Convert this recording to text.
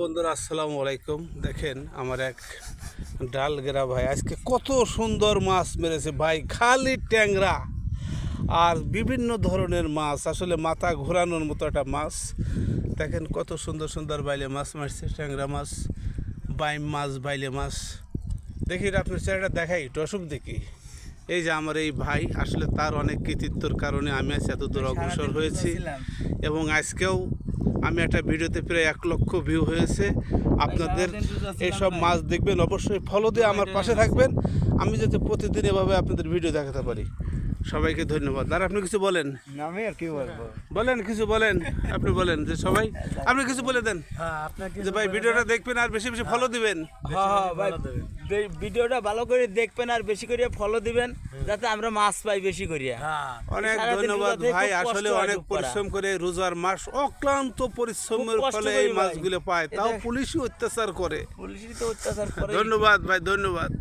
বন্ধুরা আসসালামু আলাইকুম। দেখেন আমার এক ডালগেরা ভাই আজকে কত সুন্দর মাছ মেরেছে ভাই, খালি ট্যাংরা আর বিভিন্ন ধরনের মাছ, আসলে মাথা ঘোরানোর মতো একটা মাছ। দেখেন কত সুন্দর সুন্দর বাইলে মাছ মারছে, ট্যাংরা মাছ, বাইম মাছ, বাইলে মাছ। দেখি আপনার চেহারাটা দেখাই, একটু অসুখ দেখি। এই যে আমার এই ভাই, আসলে তার অনেক কৃতিত্বর কারণে আমি আজ এত দূর অগ্রসর হয়েছি এবং আজকেও আমি একটা ভিডিওতে প্রায় 1 লক্ষ ভিউ হয়েছে। আপনাদের এইসব মাছ দেখবেন, অবশ্যই ফলো দিয়ে আমার পাশে থাকবেন, আমি যাতে প্রতিদিন এভাবে আপনাদের ভিডিও দেখাতে পারি। সবাইকে ধন্যবাদ। আর আপনি কিছু বলেন। আমি আর কি বলবো, বলেন, কিছু বলেন। আপনি বলেন যে সবাই, আপনি কিছু বলে দেন যে ভাই ভিডিওটা দেখবেন আর বেশি বেশি ফলো দিবেন। হ্যাঁ ভাই, ভিডিওটা ভালো করে দেখবেন আর বেশি করে ফলো দিবেন, যাতে আমরা মাছ পাই বেশি করে। অনেক ধন্যবাদ ভাই, আসলে অনেক পরিশ্রম করে রোজার মাস অক্লান্ত পরিশ্রমের ফলে এই মাছগুলো পায়, তাও পুলিশই অত্যাচার করে। পুলিশই তো অত্যাচার করে। ধন্যবাদ ভাই, ধন্যবাদ।